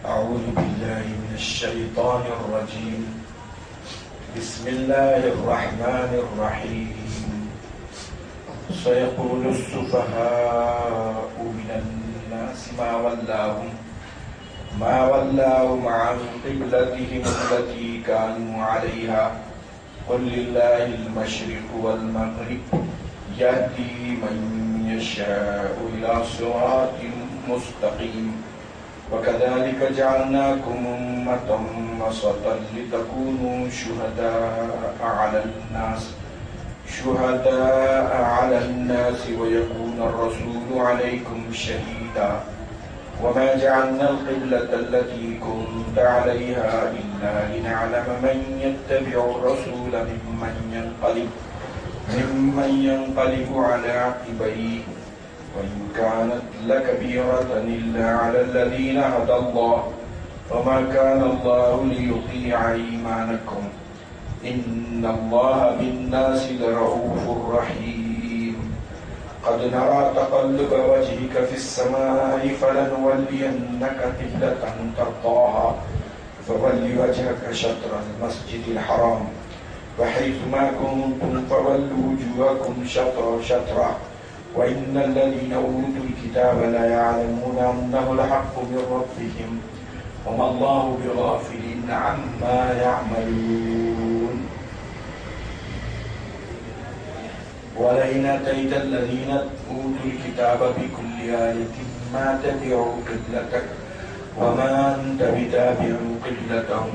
أعوذ بالله من الشيطان الرجيم. بسم الله الرحمن الرحيم. سيقول السفهاء من الناس ما ولاهم عن قبلتهم التي كانوا عليها قل لله المشرق والمغرب يهدي من يشاء إلى صراط مستقيم وكذلك جعلناكم أمة وسطا لتكونوا شهداء على الناس ويكون الرسول عليكم شهيدا وما جعلنا القبلة التي كنت عليها إلا لنعلم من يتبع الرسول ممن ينقلب على عقبيه وإن كانت لكبيرة إلا على الذين هدى الله وما كان الله ليضيع إيمانكم إن الله بالناس لرؤوف رحيم. قد نرى تقلب وجهك في السماء فلنولينك قبلة ترضاها فول وجهك شطر المسجد الحرام وحيث ما كنتم فولوا وجوهكم شطرا وإن الذين أوتوا الكتاب لا يعلمون أنه الحق من ربهم وما الله بغافل عما يعملون. ولئن أتيت الذين أوتوا الكتاب بكل آية ما تبعوا قبلتك وما أنت بتابع قبلتهم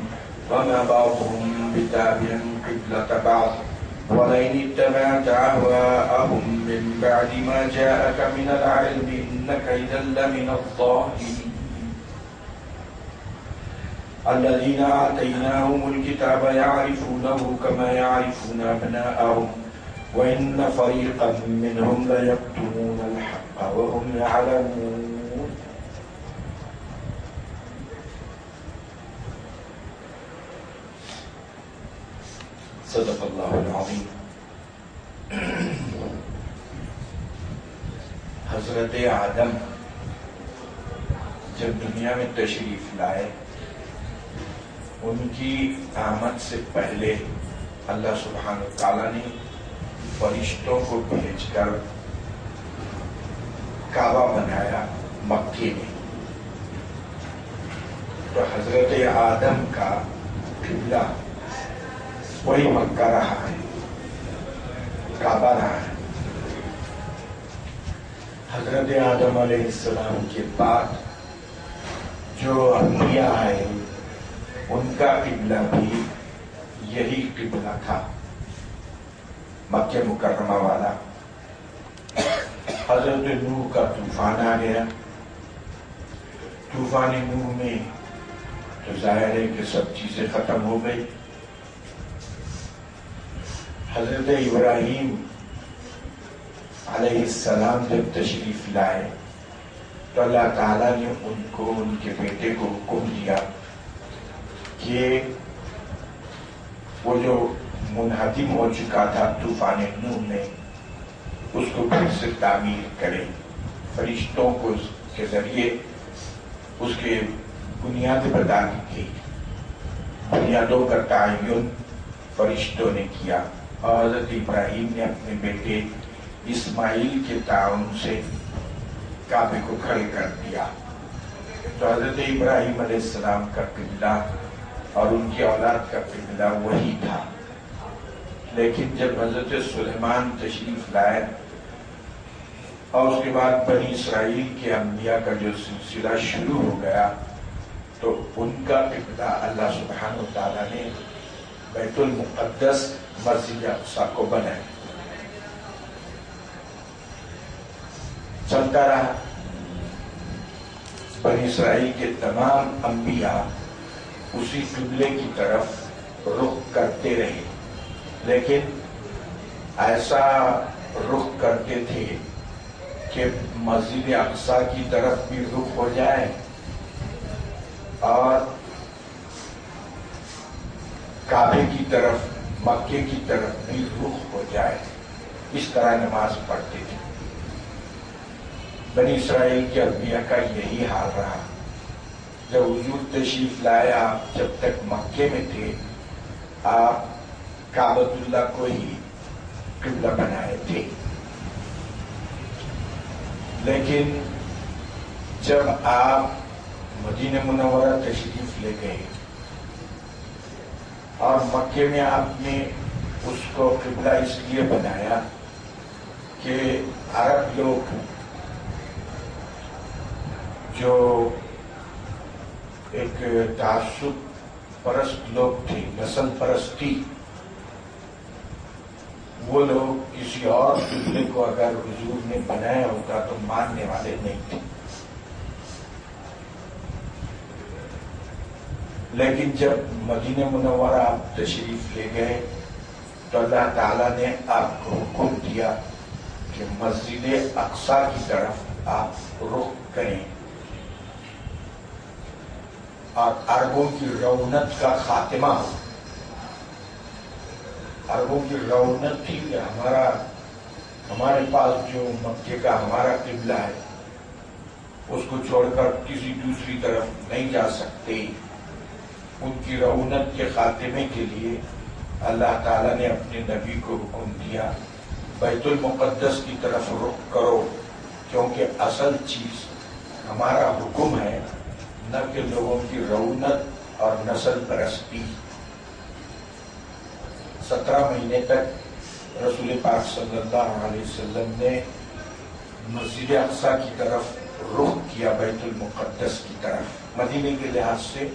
وما بعضهم بتابع قبلة بعض ولئن اتبعت أهواءهم من بعد ما جاءك من العلم إنك إذا لمن الظالمين. الذين آتيناهم الكتاب يعرفونه كما يعرفون أبناءهم وإن فريقا منهم ليكتمون الحق وهم يعلمون. صدق اللہ العظیم. حضرت آدم جب دنیا میں تشریف لائے ان کی آمد سے پہلے اللہ سبحانہ وتعالیٰ نے فرشتوں کو بھیج کر کعبہ بنایا مکے میں. تو حضرت آدم کا قبلہ وہی مکہ رہا ہے، کعبہ رہا ہے. حضرت آدم علیہ السلام کے بعد جو انبیاء آئے ان کا قبلہ بھی یہی قبلہ تھا، مکہ مکرمہ والا. حضرت نوح کا طوفان آ گیا. طوفان نوح میں تو ظاہر ہے کہ سب چیزیں ختم ہو گئی. حضرت ابراہیم علیہ السلام جب تشریف لائے تو اللہ تعالیٰ نے ان کو ان کے بیٹے کو حکم دیا کہ وہ جو منہدم ہو چکا تھا طوفان نوح میں اس کو پھر سے تعمیر کرے. فرشتوں کو کے ذریعے اس کے بنیاد بتا دی گئی. بنیادوں کا تعین فرشتوں نے کیا اور حضرت ابراہیم نے اپنے بیٹے اسماعیل کے تعاون سے کعبے کو کھڑے کر دیا. تو حضرت ابراہیم علیہ السلام کا قبلہ اور ان کی اولاد کا قبلہ وہی تھا. لیکن جب حضرت سلیمان تشریف لائے اور اس کے بعد بنی اسرائیل کے انبیاء کا جو سلسلہ شروع ہو گیا تو ان کا قبلہ اللہ سبحانہ وتعالیٰ نے بیت المقدس مسجد اقصی کو بنایا. چلتا رہا. بنی اسرائیل کے تمام انبیاء اسی قبلے کی طرف رخ کرتے رہے، لیکن ایسا رخ کرتے تھے کہ مسجد اقصی کی طرف بھی رخ ہو جائے اور کعبے کی طرف مکے کی طرف بھی رخ ہو جائے. اس طرح نماز پڑھتے تھے. بنی اسرائیل کے انبیاء کا یہی حال رہا. جب حضور تشریف لائے، آپ جب تک مکے میں تھے آپ کعبۃ اللہ کو ہی قبلہ بنائے تھے، لیکن جب آپ مدینہ منورہ تشریف لے گئے اور مکے میں آپ نے اس کو قبلہ اس لیے بنایا کہ عرب لوگ جو ایک تعصب پرست لوگ تھے، نسل پرستی، وہ لوگ کسی اور قبلے کو اگر حضور نے بنایا ہوتا تو ماننے والے نہیں تھے، لیکن جب مدینہ منورہ آپ تشریف لے گئے تو اللہ تعالیٰ نے آپ کو حکم دیا کہ مسجد اقصیٰ کی طرف آپ رخ کریں اور عربوں کی رونق کا خاتمہ ہو۔ عربوں کی رونق تھی کہ ہمارے پاس جو مکے کا ہمارا قبلہ ہے اس کو چھوڑ کر کسی دوسری طرف نہیں جا سکتے۔ ان کی رونق کے خاتمے کے لیے اللہ تعالیٰ نے اپنے نبی کو حکم دیا بیت المقدس کی طرف رخ کرو، کیونکہ اصل چیز ہمارا حکم ہے، نہ کہ لوگوں کی رونق اور نسل پرستی۔ 17 مہینے تک رسول پاک صلی اللہ علیہ وسلم نے مسجد اقصیٰ کی طرف رخ کیا، بیت المقدس کی طرف۔ مدینے کے لحاظ سے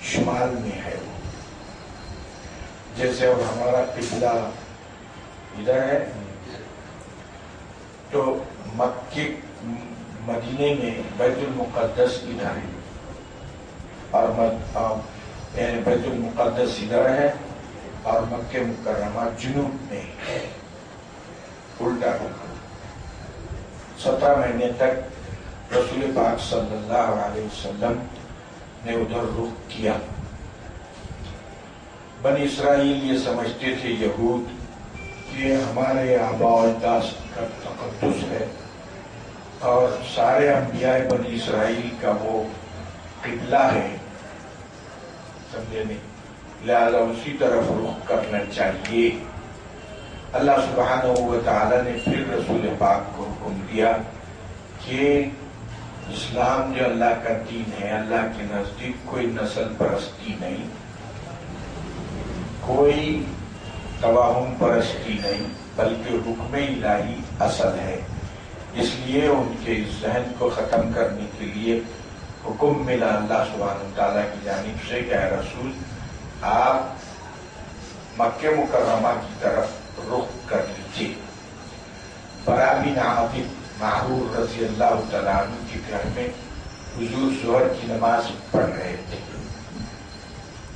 شمال میں ہے وہ، جیسے اب ہمارا قبلہ ادھر ہے تو مکے مدینے میں بیت المقدس ادھر ہے اور یعنی بیت المقدس ادھر ہے اور مکہ مکرمہ جنوب میں ہے، الٹا رخ۔ 17 مہینے تک رسول پاک صلی اللہ علیہ وسلم نے ادھر رخ کیا۔ بنی اسرائیل یہ سمجھتے تھے یہود کہ ہمارے آباء و اجداد کا تقدس ہے اور سارے انبیاء بنی اسرائیل کا وہ قبلہ ہے، سمجھے نہیں، لہذا اسی طرف رخ کرنا چاہیے۔ اللہ سبحانہ و تعالی نے پھر رسول پاک کو حکم دیا کہ اسلام جو اللہ کا دین ہے، اللہ کے نزدیک کوئی نسل پرستی نہیں، کوئی توہم پرستی نہیں، بلکہ حکم الہی اصل ہے۔ اس لیے ان کے ذہن کو ختم کرنے کے لیے حکم ملا اللہ سبحانہ تعالیٰ کی جانب سے کہ اے رسول آپ مکہ مکرمہ کی طرف رخ کر لیجیے۔ برا بن عازب معرور رضی اللہ تعالیٰ عنہ کے گھر میں حضور ظہر کی نماز پڑھ رہے تھے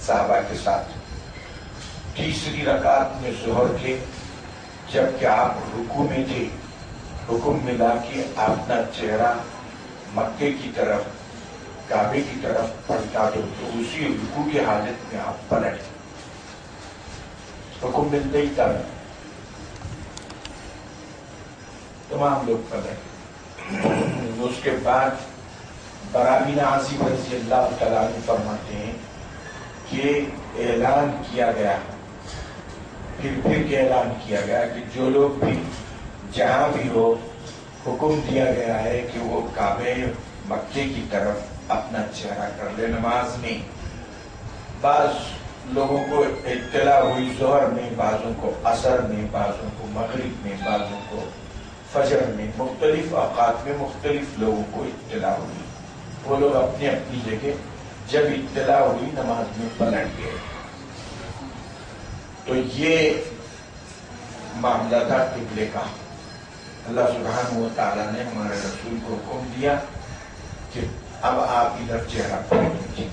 صحابہ کے ساتھ، تیسری رکعت میں ظہر کے، جبکہ آپ رکوع میں تھے، حکم ملا کہ اپنا چہرہ مکے کی طرف، کعبے کی طرف پلٹا دو، تو اسی رکوع کی حالت میں آپ پلٹ، حکم ملتے ہی تھا تمام لوگ پلٹ۔ اس کے بعد برا بن عازب رضی اللہ تعالیٰ عنہ فرماتے ہیں کہ اعلان کیا گیا، پھر کے اعلان کیا گیا کہ جو لوگ بھی جہاں بھی ہو، حکم دیا گیا ہے کہ وہ کعبے مکے کی طرف اپنا چہرہ کر لے نماز میں۔ بعض لوگوں کو اطلاع ہوئی ظہر میں، بعضوں کو عصر میں، بعضوں کو مغرب میں، بعضوں کو فجر میں، مختلف اوقات میں مختلف لوگوں کو اطلاع ہوئی، وہ لوگ اپنی اپنی جگہ جب اطلاع ہوئی نماز میں پلٹ گئے۔ تو یہ معاملہ تھا قبلے کا۔ اللہ سبحانہ و تعالیٰ نے ہمارے رسول کو حکم دیا کہ اب آپ ادھر چہرہ پڑھ لیجیے۔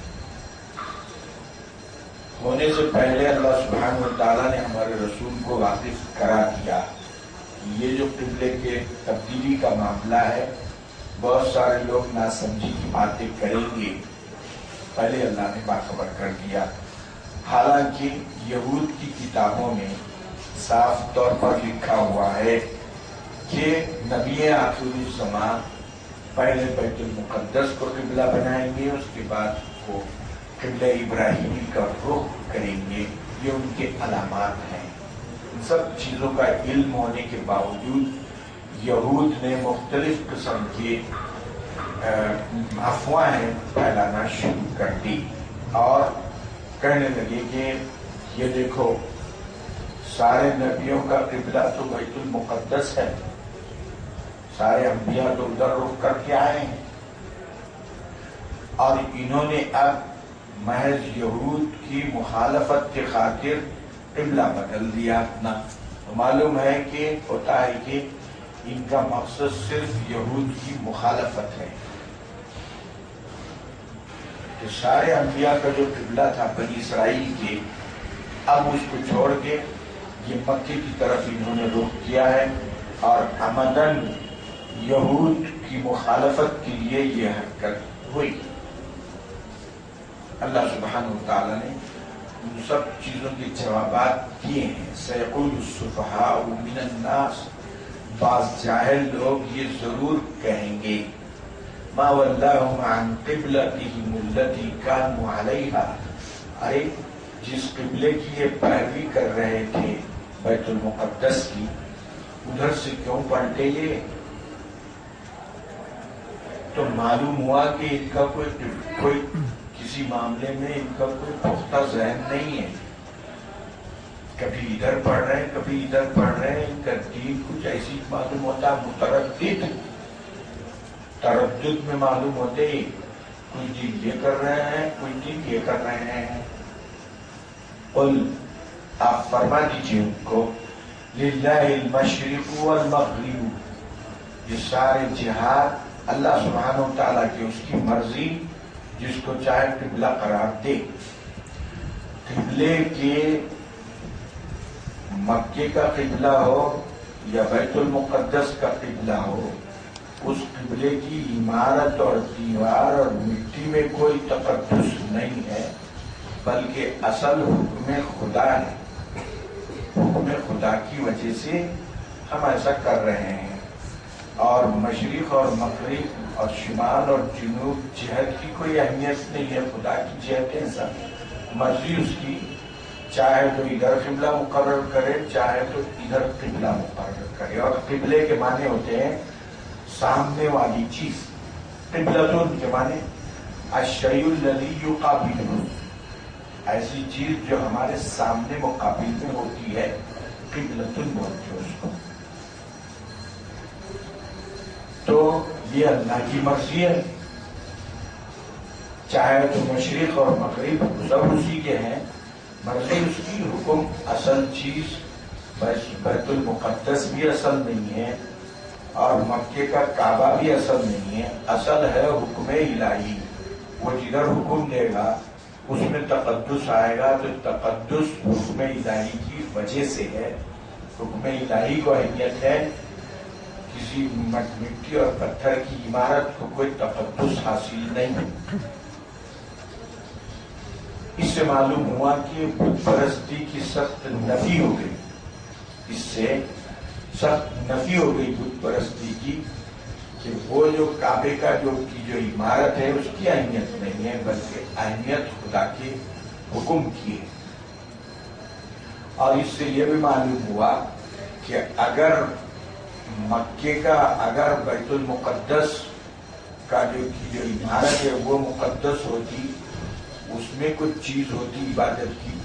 ہونے سے پہلے اللہ سبحانہ و تعالیٰ نے ہمارے رسول کو واقف کرا دیا۔ یہ جو قبلے کے تبدیلی کا معاملہ ہے، بہت سارے لوگ ناسمجھی کی باتیں کریں گے، پہلے اللہ نے باخبر کر دیا۔ حالانکہ یہود کی کتابوں میں صاف طور پر لکھا ہوا ہے کہ نبی آخر الزمان پہلے بیت المقدس کو قبلہ بنائیں گے، اس کے بعد وہ قبلہ ابراہیمی کا رخ کریں گے، یہ ان کے علامات ہیں۔ ان سب چیزوں کا علم ہونے کے باوجود یہود نے مختلف قسم کے افواہیں پھیلانا شروع کر دی اور کہنے لگے کہ یہ دیکھو سارے نبیوں کا قبلہ تو بیت المقدس ہے، سارے انبیاء تو ادھر رخ کر کے آئے ہیں، اور انہوں نے اب محض یہود کی مخالفت کے خاطر قبلہ بدل دیا اپنا۔ تو معلوم ہے کہ ہوتا ہے کہ ان کا مقصد صرف یہود کی مخالفت ہے، کہ سارے انبیاء کا جو قبلہ تھا بنی اسرائیل کے، اب اس کو چھوڑ کے یہ مکے کی طرف انہوں نے رخ کیا ہے، اور عمداً یہود کی مخالفت کے لیے یہ حرکت ہوئی۔ اللہ سبحانہ وتعالیٰ نے ان سب چیزوں کے جوابات دیے ہیں۔ سیقول السفہاء من الناس، بعض جاہل لوگ یہ ضرور کہیں گے، ما ولاہم عن قبلتہم التی کانوا علیہا، ارے جس قبلے کی یہ پیروی کر رہے تھے بیت المقدس کی، ادھر سے کیوں پلٹے یہ؟ تو معلوم ہوا کہ ان کا کوئی کسی معاملے میں ان کا کوئی پختہ ذہن نہیں ہے، کبھی ادھر پڑھ رہے ہیں کبھی ادھر پڑھ رہے ہیں، ان کا دین کچھ ایسی معلوم ہوتا، تردد میں معلوم ہوتے ہی کچھ دین یہ کر رہے ہیں کچھ دین یہ کر رہے ہیں۔ قل، آپ فرما دیجئے ان کو، للہ المشرق والمغرب، یہ سارے جہاد اللہ سبحانہ وتعالیٰ کی اس کی مرضی، جس کو چاہے قبلہ قرار دے۔ قبلے کے مکے کا قبلہ ہو یا بیت المقدس کا قبلہ ہو، اس قبلے کی عمارت اور دیوار اور مٹی میں کوئی تقدس نہیں ہے، بلکہ اصل حکم خدا ہے۔ حکم خدا کی وجہ سے ہم ایسا کر رہے ہیں، اور مشرق اور مغرب اور شمال اور جنوب جہت کی کوئی اہمیت نہیں ہے، خدا کی جہت ہے، سب مرضی اس کی، چاہے تو ادھر قبلہ مقرر کرے چاہے تو ادھر قبلہ مقرر کرے۔ اور قبلے کے معنی ہوتے ہیں سامنے والی چیز، قبلتن کے معنی الشیء الذی یقابلہ، ایسی چیز جو ہمارے سامنے مقابل میں ہوتی ہے، قبلتن بولتے ہیں اس کو۔ تو یہ اللہ کی مرضی ہے، چاہے تو مشرق اور مغرب سب اسی کے ہیں، مرضی اس کی، حکم اصل چیز بیت المقدس بھی اصل نہیں ہے اور مکے کا کعبہ بھی اصل نہیں ہے، اصل ہے حکم الہی۔ وہ جدھر حکم دے گا اس میں تقدس آئے گا، تو تقدس حکم الہی کی وجہ سے ہے۔ حکم الہی کو اہمیت ہے، کسی مٹی اور پتھر کی عمارت کو کوئی تقدس حاصل نہیں۔ اس سے معلوم ہوا کہ بت پرستی کی سخت نفی ہو گئی، اس سے سخت نفی ہو گئی بت پرستی کی، کہ وہ جو کعبے کا جو عمارت ہے اس کی اہمیت نہیں ہے، بلکہ اہمیت خدا کے حکم کی ہے۔ اور اس سے یہ بھی معلوم ہوا کہ اگر مکے کا، اگر بیت المقدس کا جو عمارت ہے وہ مقدس ہوتی، اس میں کچھ چیز ہوتی عبادت کی،